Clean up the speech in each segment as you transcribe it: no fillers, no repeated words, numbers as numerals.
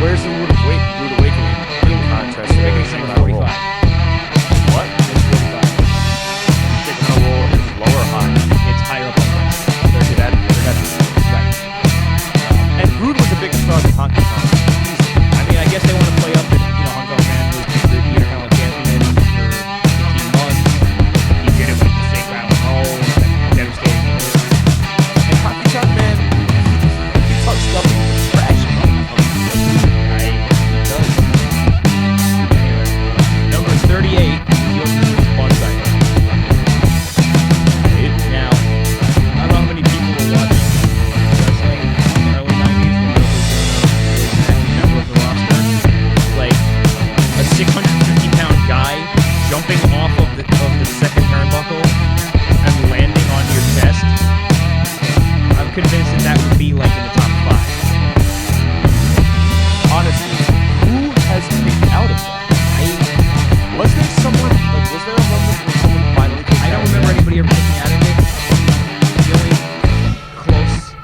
where's the Rude Awakening in contrast to Awakening's Taking number on a Roll? 45. What? It's 45. Taking on a Roll is lower or high? It's higher up on the list. Okay, that's Right. and Rude was a big star of the Honky Tonk. I mean, I guess they want to play up that, Honky Tonk Man was the Intercontinental Champion for 18 months. He did it with the fake Rattle Roll, that devastating move. And Honky Tonk Man, he talks stuff with trash. Anyway, number 38, Yokozuna's Banzai. Now, I don't know how many people were watching wrestling in the early 90s when Yokozuna was an active member of the roster. Like, a 650-pound guy jumping off of the second turnbuckle and landing on your chest. I'm convinced that would be like in the top 5. Honestly, who has kicked out of that? Was there a moment when someone finally kicked I out don't of remember that? anybody ever kicking out of it.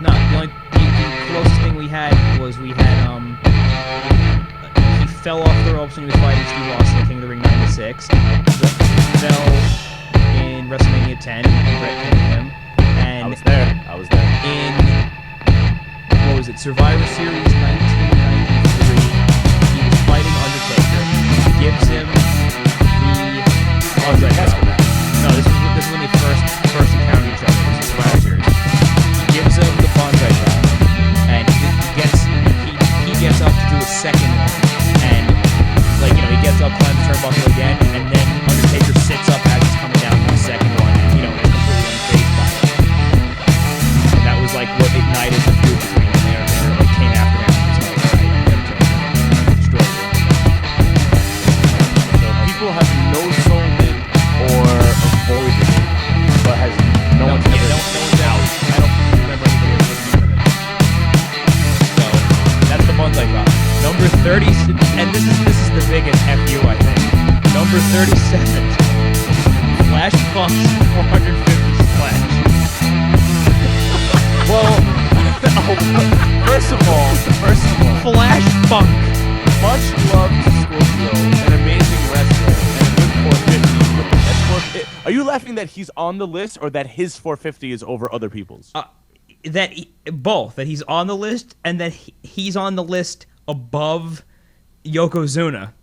The closest thing we had was he fell off the ropes when he was fighting Steve Austin at King of the Ring 96. Fell in WrestleMania 10 and Bret pinned him. And I was there. in what was it, Survivor Series 1993, he was fighting Undertaker. He gives him the Banzai Drop. No, this is when they first encountered each other. This is Survivor Series. He gives him the Banzai Drop, and he gets up to do a second one, and he gets up, climbs the turnbuckle again, and then Undertaker sits up as he's coming down for the second one, and is completely unfazed by it. And that was like what ignited the feud between them. They came after him. It's like, all right, destroy him. So people have no-sold it or avoided it, but has no one's ever out. I don't remember anybody ever listening to it. So that's the Banzai Drop. Number 30, and this is the biggest FU, I think. Number 37, Flash Punk's 450 splash. Well, first of all, Flash Punk. much love to Scorpio, an amazing wrestler, and a good 450. That's 450. Are you laughing that he's on the list, or that his 450 is over other people's? Both. That he's on the list, and that he's on the list above Yokozuna.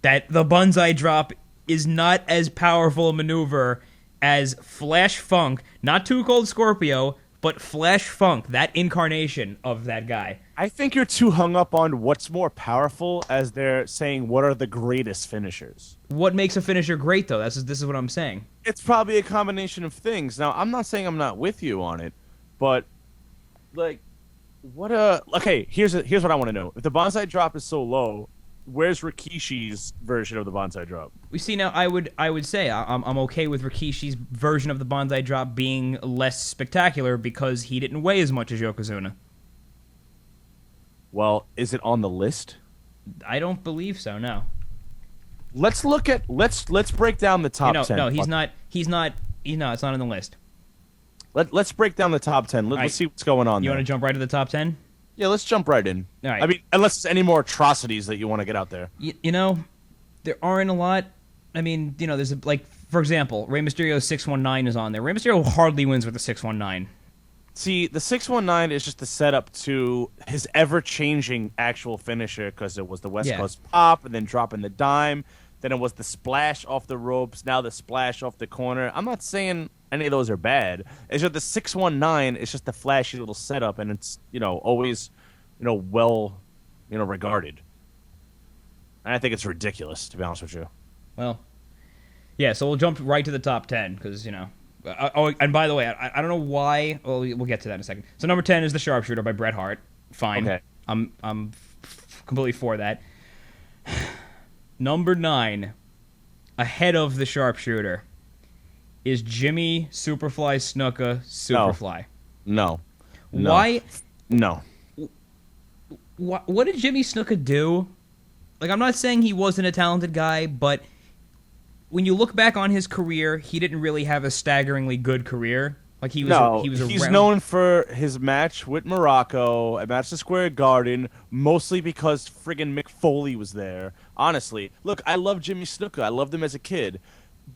That the Banzai Drop is not as powerful a maneuver as Flash Funk, not Too Cold Scorpio, but Flash Funk, that incarnation of that guy. I think you're too hung up on what's more powerful, as they're saying what are the greatest finishers. What makes a finisher great, though? This is what I'm saying. It's probably a combination of things. Now, I'm not saying I'm not with you on it, but okay, here's what I want to know. If the Banzai Drop is so low, where's Rikishi's version of the Banzai Drop? We see now. I would say I'm okay with Rikishi's version of the Banzai Drop being less spectacular because he didn't weigh as much as Yokozuna. Well, is it on the list? I don't believe so. No. Let's break down the top 10. No, he's not. It's not on the list. Let's break down the top 10. Let's right. see what's going on You there. want to jump right to the top 10? Yeah, let's jump right in. All right. I mean, unless there's any more atrocities that you want to get out there. There aren't a lot. I mean, there's for example, Rey Mysterio's 619 is on there. Rey Mysterio hardly wins with the 619. See, the 619 is just the setup to his ever-changing actual finisher, because it was the West Coast pop, and then dropping the dime. Then it was the splash off the ropes, now the splash off the corner. I'm not saying any of those are bad. It's just the 619 is just the flashy little setup, and it's, always, well, regarded. And I think it's ridiculous, to be honest with you. Well, yeah, so we'll jump right to the top 10, because, and by the way, I don't know why. Well, we'll get to that in a second. So number 10 is The Sharpshooter by Bret Hart. Fine. Okay. I'm completely for that. Number 9, ahead of The Sharpshooter, is Jimmy Superfly Snuka Superfly. No. Why? No. What did Jimmy Snuka do? I'm not saying he wasn't a talented guy, but when you look back on his career, he didn't really have a staggeringly good career. Like he was. No, he was he's around. known for his match with Morocco at Madison Square Garden, mostly because friggin' Mick Foley was there. Honestly, look, I love Jimmy Snuka. I loved him as a kid.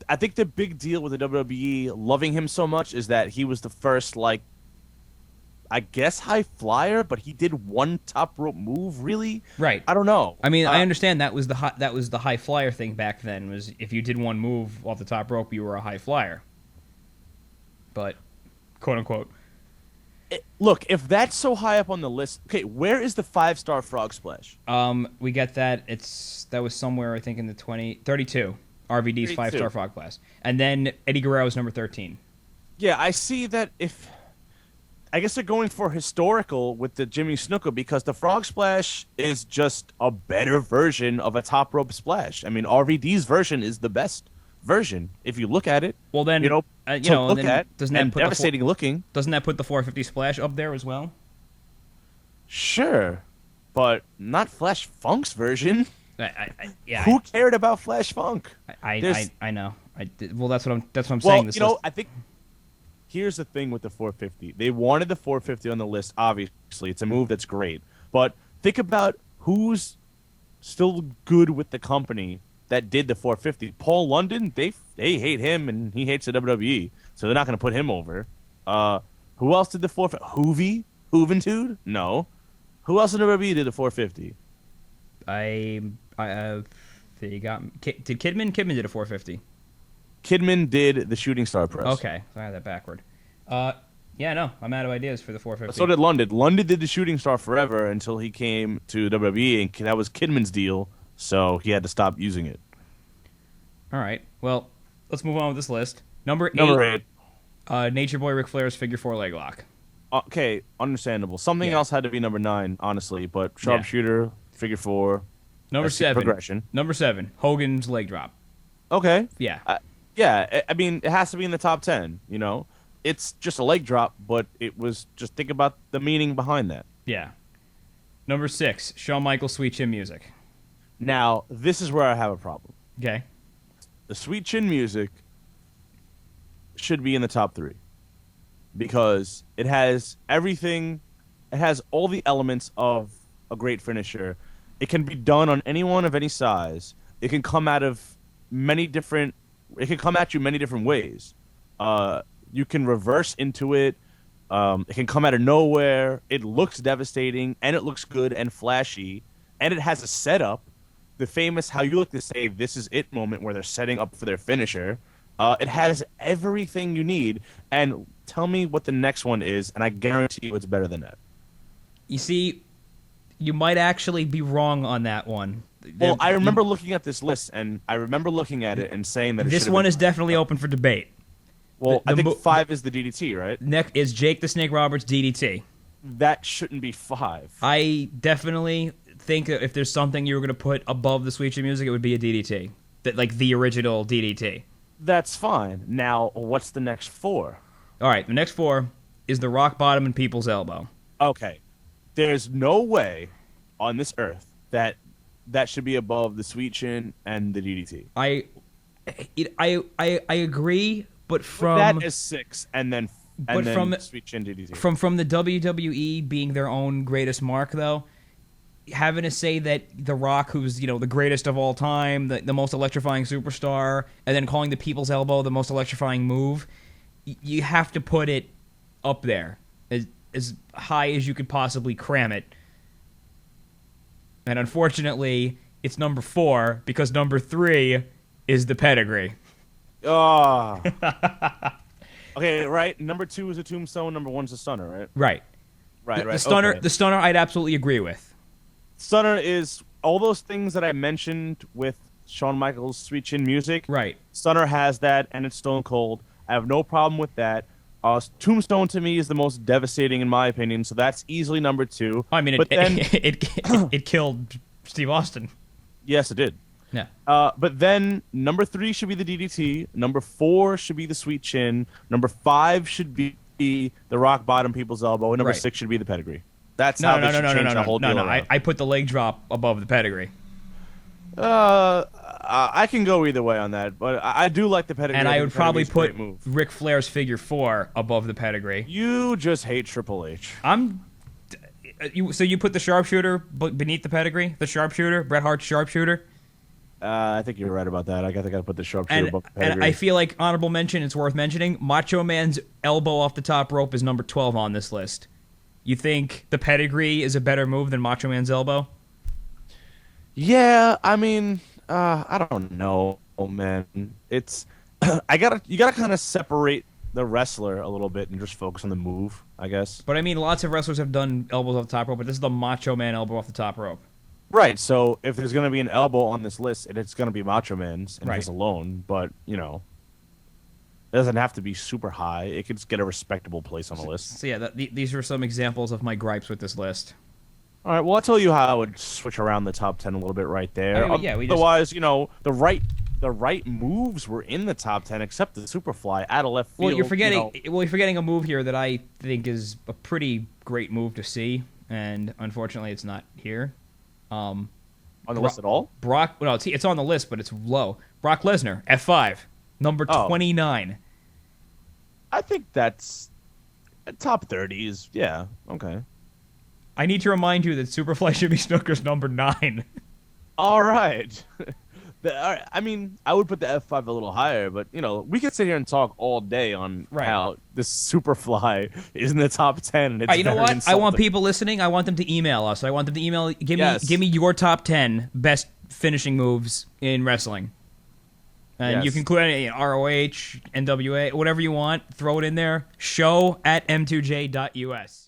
I think the big deal with the WWE loving him so much is that he was the first, like, I guess high flyer, but he did one top rope move. Really, Right. I don't know. I mean, I understand that was the high flyer thing back then. Was if you did one move off the top rope, you were a high flyer. But, quote unquote. Look, if that's so high up on the list, okay, where is the 5-star frog splash? We get that. That was somewhere I think in the 32. RVD's 32. 5-star frog blast, and then Eddie Guerrero's number 13. Yeah, I see that. If I guess they're going for historical with the Jimmy Snuka because the frog splash is just a better version of a top rope splash. I mean, RVD's version is the best version if you look at it. Well, then to look at, doesn't that and put devastating looking. Doesn't that put the 450 splash up there as well? Sure, but not Flash Funk's version. Yeah. Who cared about Flash Funk? I know. Well, that's what I'm Well, saying. This list. I think here's the thing with the 450. They wanted the 450 on the list. Obviously, it's a move that's great. But think about who's still good with the company that did the 450. Paul London, they hate him and he hates the WWE, so they're not going to put him over. Who else did the 450? Juventud? No. Who else in WWE did the 450? They got did Kidman? Kidman did a 450. Kidman did the shooting star press. Okay, so I had that backward. Yeah, no, I'm out of ideas for the 450. So did London. London did the shooting star forever until he came to WWE, and that was Kidman's deal, so he had to stop using it. All right, well, let's move on with this list. Number 8. Nature Boy Ric Flair's figure 4 leg lock. Okay, understandable. Something else had to be number 9, honestly, but sharpshooter, figure 4. Number 7. Progression. Number 7, Hogan's leg drop. Okay. Yeah. Yeah, I mean, it has to be in the top 10, you know? It's just a leg drop, but it was just think about the meaning behind that. Yeah. Number 6, Shawn Michaels Sweet Chin Music. Now, this is where I have a problem. Okay. The Sweet Chin Music should be in the top 3 because it has everything. It has all the elements of a great finisher. It can be done on anyone of any size. It can come out of many different. It can come at you many different ways. You can reverse into it. It can come out of nowhere. It looks devastating, and it looks good and flashy, and it has a setup. The famous "how you like to say this is it" moment where they're setting up for their finisher. It has everything you need. And tell me what the next one is, and I guarantee you it's better than that. You see, you might actually be wrong on that one. Well, I remember looking at this list, and I remember looking at it and saying that this one is definitely open for debate. Well, I think 5 is the DDT, right? Next is Jake the Snake Roberts DDT. That shouldn't be 5. I definitely think that if there's something you were going to put above the Sweet Chin Music, it would be a DDT. Like the original DDT. That's fine. Now, what's the next 4? All right, the next 4 is the Rock Bottom and People's Elbow. Okay. There's no way on this earth that should be above the Sweet Chin and the DDT. I agree, but from that is 6, and then from Sweet Chin DDT. From the WWE being their own greatest mark, though, having to say that The Rock, who's the greatest of all time, the most electrifying superstar, and then calling the People's Elbow the most electrifying move, you have to put it up there as high as you could possibly cram it. And unfortunately, it's number 4 because number 3 is the pedigree. Oh. Okay, right. Number 2 is a tombstone. Number 1 is a stunner, right? Right. Right. The stunner. Okay. The stunner, I'd absolutely agree with. Stunner is all those things that I mentioned with Shawn Michaels' Sweet Chin Music. Right. Stunner has that, and it's Stone Cold. I have no problem with that. Tombstone to me is the most devastating in my opinion, so that's easily number 2. I mean, it killed Steve Austin. Yes, it did. Yeah. But then number 3 should be the DDT. Number 4 should be the Sweet Chin. Number 5 should be the Rock Bottom People's Elbow. And number 6 should be the pedigree. That's how they should change the whole deal around. I put the leg drop above the pedigree. I can go either way on that, but I do like the pedigree. And I would probably put move. Ric Flair's figure 4 above the pedigree. You just hate Triple H. So you put the sharpshooter beneath the pedigree? The sharpshooter? Bret Hart's sharpshooter? I think you're right about that. I think I put the sharpshooter above the pedigree. And I feel like honorable mention, it's worth mentioning, Macho Man's elbow off the top rope is number 12 on this list. You think the pedigree is a better move than Macho Man's elbow? Yeah, I mean, I don't know, man. It's you gotta kind of separate the wrestler a little bit and just focus on the move, I guess. But I mean, lots of wrestlers have done elbows off the top rope, but this is the Macho Man elbow off the top rope. Right. So if there's gonna be an elbow on this list, it's gonna be Macho Man's and his alone. But it doesn't have to be super high. It could just get a respectable place on the list. So yeah, these are some examples of my gripes with this list. All right, well, I'll tell you how I would switch around the top 10 a little bit right there. Otherwise, the right moves were in the top 10, except the Superfly out of left field. Well, you're forgetting a move here that I think is a pretty great move to see, and unfortunately, it's not here. On the list at all? It's on the list, but it's low. Brock Lesnar, F5, number 29. I think that's top 30 is okay. I need to remind you that Superfly Jimmy Snuka's number 9. All right. I mean, I would put the F5 a little higher, but, we could sit here and talk all day on how this Superfly is in the top 10. And it's you know what? insulting. I want people listening. I want them to email us. I want them to email. Give me your top 10 best finishing moves in wrestling. And you can include any ROH, NWA, whatever you want. Throw it in there. Show@m2j.us.